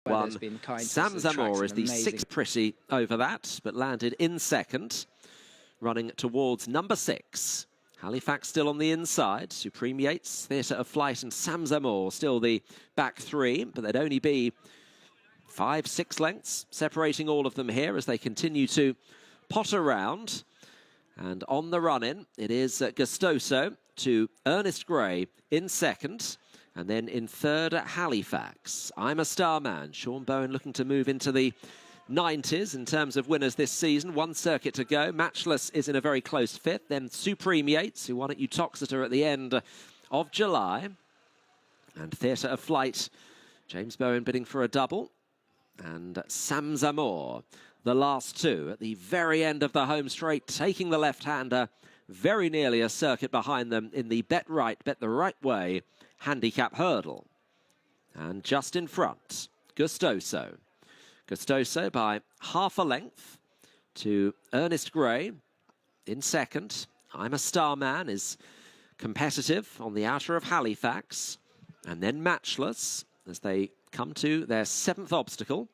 one. Sam Zamor is the sixth pretty over that, but landed in second, running towards number 6. Halifax still on the inside. Supreme Yates, Theatre of Flight, and Sam Zamor still the back 3, but there'd only be 5-6 lengths separating all of them here as they continue to pot around. And on the run-in, it is Gustoso to Ernest Gray in second. And then in third, Halifax. I'm a Starman. Sean Bowen looking to move into the 90s in terms of winners this season. One circuit to go. Matchless is in a very close fifth. Then Supreme Yates, who won at Uttoxeter at the end of July. And Theatre of Flight, James Bowen bidding for a double. And Sam Zamor, the last two at the very end of the home straight, taking the left-hander very nearly a circuit behind them in the Betwright, Bet the Right Way handicap hurdle. And just in front, Gustoso. Gustoso by half a length to Ernest Gray in second. I'm a Starman is competitive on the outer of Halifax. And then Matchless as they come to their 7th obstacle.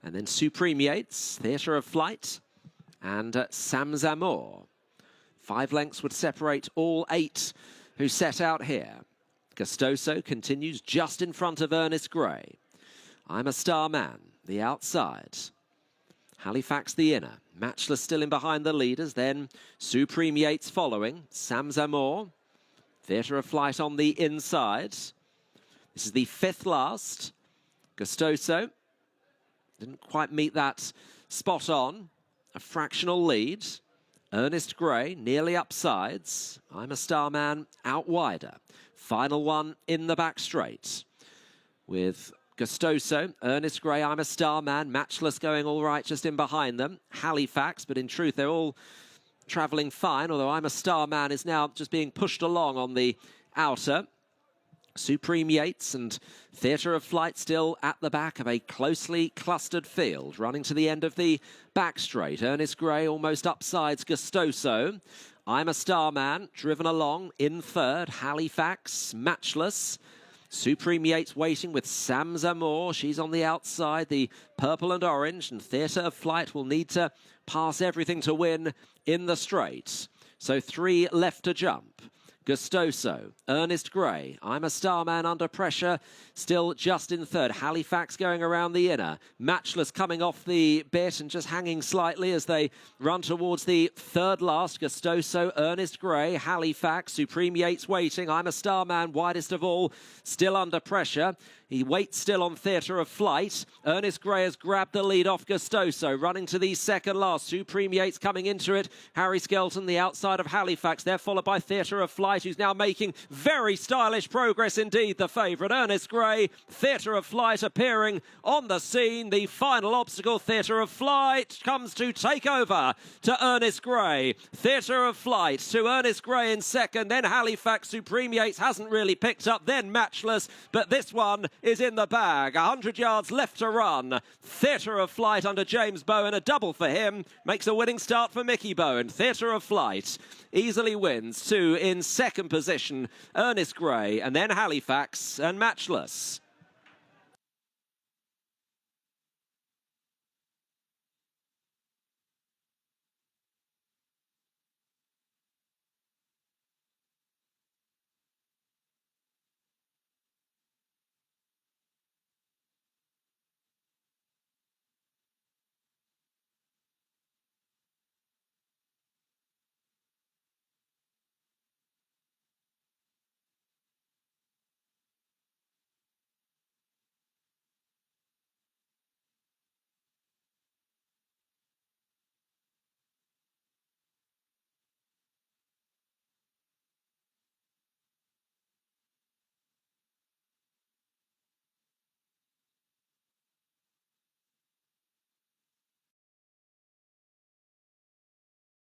And then Supreme Yates, Theatre of Flight, and Sam Zamor. 5 lengths would separate all 8 who set out here. Gustoso continues just in front of Ernest Gray. I'm a Starman, the outside. Halifax the inner. Matchless still in behind the leaders. Then Supreme Yates following. Sam Zamor. Theatre of Flight on the inside. This is the 5th last. Gustoso didn't quite meet that spot on. A fractional lead. Ernest Gray nearly upsides. I'm a Starman out wider. Final one in the back straight. With Gustoso, Ernest Gray, I'm a Starman, Matchless going all right just in behind them. Halifax, but in truth they're all travelling fine, although I'm a Starman is now just being pushed along on the outer. Supreme Yates and Theatre of Flight still at the back of a closely clustered field. Running to the end of the back straight. Ernest Gray almost upsides Gustoso. I'm a Starman, driven along in third. Halifax, Matchless. Supreme Yates waiting with Sam Zamor. She's on the outside, the purple and orange. And Theatre of Flight will need to pass everything to win in the straight. So 3 left to jump. Gustoso, Ernest Gray, I'm a Starman under pressure, still just in third. Halifax going around the inner. Matchless coming off the bit and just hanging slightly as they run towards the 3rd last. Gustoso, Ernest Gray, Halifax, Supreme Yates waiting. I'm a Starman, widest of all, still under pressure. He waits still on Theatre of Flight. Ernest Gray has grabbed the lead off Gustoso. Running to the 2nd last. Supreme Yates coming into it. Harry Skelton, the outside of Halifax. They're followed by Theatre of Flight, who's now making very stylish progress indeed, the favourite. Ernest Gray, Theatre of Flight appearing on the scene. The final obstacle, Theatre of Flight, comes to take over to Ernest Gray. Theatre of Flight to Ernest Gray in second. Then Halifax. Supreme Yates hasn't really picked up. Then Matchless. But this one is in the bag. 100 yards left to run. Theatre of Flight under James Bowen. A double for him. Makes a winning start for Mickey Bowen. Theatre of Flight easily wins. 2 in second position. Ernest Gray and then Halifax and Matchless.